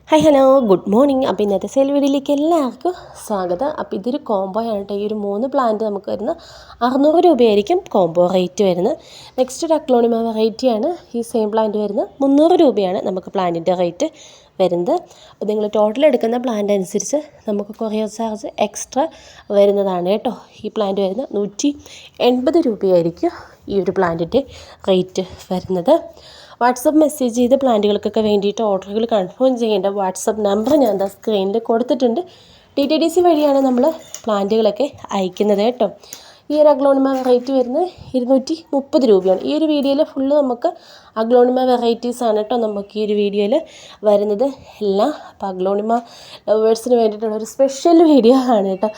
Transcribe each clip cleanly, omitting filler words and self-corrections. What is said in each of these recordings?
Hi hello good morning. അപ്പോൾ ഇന്നത്തെ sale വീഡിയോയിലേക്ക് എല്ലാവർക്കും സ്വാഗതം. അപ്പോൾ ഇതൊരു കോംബോ ആണ് കേട്ടോ. ഈ ഒരു 3 പ്ലാന്റ് നമുക്ക് വരുന്ന 600 രൂപയായിരിക്കും കോംബോ റേറ്റ് വരുന്നത്. നെക്സ്റ്റ് ഒരു അഗ്ലോണിമ വെറൈറ്റിയാണ്. ഈ സെയിം പ്ലാന്റ് വരുന്നത് 300 രൂപയാണ് നമുക്ക് പ്ലാന്റിൻ്റെ റേറ്റ് വരുന്നത്. അപ്പോൾ നിങ്ങൾ ടോട്ടൽ എടുക്കുന്ന പ്ലാന്റ് അനുസരിച്ച് നമുക്ക് കൊറിയർ ചാർജ് എക്സ്ട്രാ വരുന്നതാണ് കേട്ടോ. ഈ പ്ലാന്റ് വരുന്നത് 180 രൂപയായിരിക്കും ഈ ഒരു പ്ലാന്റിൻ്റെ റേറ്റ് വരുന്നത്. വാട്സപ്പ് മെസ്സേജ് ചെയ്ത് പ്ലാന്റുകൾക്കൊക്കെ വേണ്ടിയിട്ട് ഓർഡറുകൾ കൺഫേം ചെയ്യേണ്ട വാട്സപ്പ് നമ്പർ ഞാൻ എന്താ സ്ക്രീനിൽ കൊടുത്തിട്ടുണ്ട്. DTDC വഴിയാണ് നമ്മൾ പ്ലാന്റുകളൊക്കെ അയക്കുന്നത് കേട്ടോ. ഈ ഒരു അഗ്ലോണിമ വെറൈറ്റി വരുന്നത് 230 രൂപയാണ്. ഈ ഒരു വീഡിയോയിൽ ഫുള്ള് നമുക്ക് അഗ്ലോണിമ വെറൈറ്റീസ് ആണ് കേട്ടോ നമുക്ക് ഈ ഒരു വീഡിയോയിൽ വരുന്നത് എല്ലാം. അപ്പോൾ അഗ്ലോണിമ ലവേഴ്സിന് വേണ്ടിയിട്ടുള്ള ഒരു സ്പെഷ്യൽ വീഡിയോ ആണ് കേട്ടോ.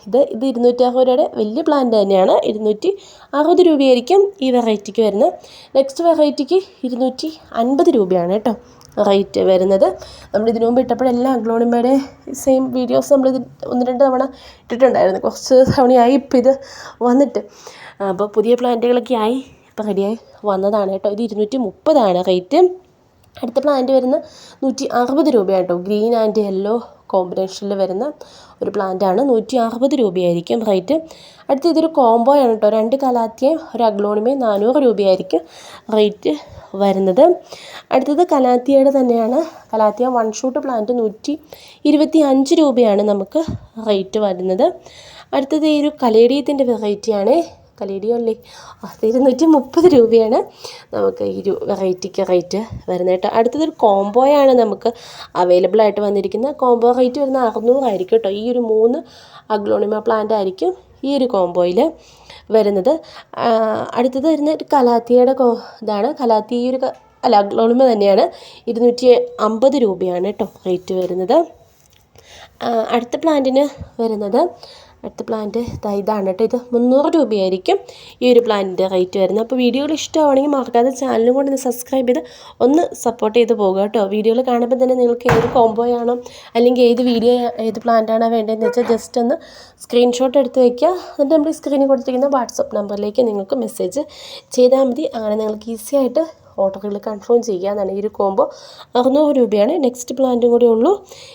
ഇത് 260 രൂപയുടെ വലിയ പ്ലാന്റ് തന്നെയാണ്. 260 രൂപയായിരിക്കും ഈ വെറൈറ്റിക്ക് വരുന്നത്. നെക്സ്റ്റ് വെറൈറ്റിക്ക് 250 രൂപയാണ് കേട്ടോ റേറ്റ് വരുന്നത്. നമ്മൾ ഇതിനു മുമ്പ് ഇട്ടപ്പോഴെല്ലാം അഗ്ലോണിമയുടെ സെയിം വീഡിയോസ് നമ്മളിത് 1-2 തവണ ഇട്ടിട്ടുണ്ടായിരുന്നു. കുറച്ച് തവണയായി ഇപ്പോൾ ഇത് വന്നിട്ട്. അപ്പോൾ പുതിയ പ്ലാന്റുകളൊക്കെ ആയി ഇപ്പോൾ റെഡിയായി വന്നതാണ് കേട്ടോ. ഇത് 230 റേറ്റ്. അടുത്ത പ്ലാന്റ് വരുന്ന 160 രൂപയാണ് കേട്ടോ. ഗ്രീൻ ആൻഡ് യെല്ലോ കോമ്പിനേഷനിൽ വരുന്ന ഒരു പ്ലാന്റാണ്. 160 രൂപയായിരിക്കും റേറ്റ്. അടുത്ത ഇതൊരു കോംബോ ആണ് കേട്ടോ. 2 കലാത്തിയയും ഒരു അഗ്ലോണിമയും 400 രൂപയായിരിക്കും റേറ്റ് വരുന്നത്. അടുത്തത് കലാത്തിയയുടെ തന്നെയാണ്. കലാത്തിയ 1 ഷൂട്ട് പ്ലാന്റ് 125 രൂപയാണ് നമുക്ക് റേറ്റ് വരുന്നത്. അടുത്തത് ഈ ഒരു കലേഡിയത്തിൻ്റെ വെറൈറ്റിയാണ്. കലേഡിയോ അല്ലേ, അത് 230 രൂപയാണ് നമുക്ക് ഈ ഒരു വെറൈറ്റിക്ക് റേറ്റ് വരുന്നത് കേട്ടോ. അടുത്തതൊരു കോംബോയാണ് നമുക്ക് അവൈലബിൾ ആയിട്ട് വന്നിരിക്കുന്നത്. കോംബോ റേറ്റ് വരുന്ന 600 ആയിരിക്കും കേട്ടോ. ഈ ഒരു 3 അഗ്ലോണിമ പ്ലാന്റ് ആയിരിക്കും ഈ ഒരു കോംബോയിൽ വരുന്നത്. അടുത്തത് വരുന്ന ഒരു കലാത്തിയയുടെ ഇതാണ്. കലാത്തിയ ഈ ഒരു അഗ്ലോണിമ തന്നെയാണ്. 250 രൂപയാണ് കേട്ടോ റേറ്റ് വരുന്നത്. അടുത്ത പ്ലാന്റിന് വരുന്നത് ഇതാണ് കേട്ടോ. ഇത് 300 രൂപയായിരിക്കും ഈ ഒരു പ്ലാന്റിൻ്റെ റേറ്റ് വരുന്നത്. അപ്പോൾ വീഡിയോകൾ ഇഷ്ടമാണെങ്കിൽ മറക്കാതെ ചാനലും കൊണ്ട് ഒന്ന് സബ്സ്ക്രൈബ് ചെയ്ത് ഒന്ന് സപ്പോർട്ട് ചെയ്ത് പോകുക കേട്ടോ. വീഡിയോകൾ കാണുമ്പോൾ തന്നെ നിങ്ങൾക്ക് ഏത് കോംബോയാണോ അല്ലെങ്കിൽ ഏത് പ്ലാന്റാണോ വേണ്ടതെന്ന് വെച്ചാൽ ജസ്റ്റ് ഒന്ന് സ്ക്രീൻഷോട്ട് എടുത്ത് വയ്ക്കുക. എന്നിട്ട് നമ്മൾ ഈ സ്ക്രീനിൽ കൊടുത്തിരിക്കുന്ന വാട്സപ്പ് നമ്പറിലേക്ക് നിങ്ങൾക്ക് മെസ്സേജ് ചെയ്താൽ മതി. അങ്ങനെ നിങ്ങൾക്ക് ഈസി ആയിട്ട് ഓർഡറുകൾ കൺഫേം ചെയ്യുക എന്നാണ്. ഈ ഒരു കോംബോ 600 രൂപയാണ്. നെക്സ്റ്റ് പ്ലാന്റും കൂടി ഉള്ളൂ.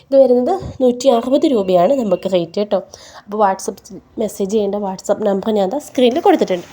ഇത് വരുന്നത് 160 രൂപയാണ് നമുക്ക് റേറ്റ് കേട്ടോ. അപ്പോൾ മെസ്സേജ് ചെയ്യേണ്ട വാട്സപ്പ് നമ്പർ ഞാൻ സ്ക്രീനിൽ കൊടുത്തിട്ടുണ്ട്.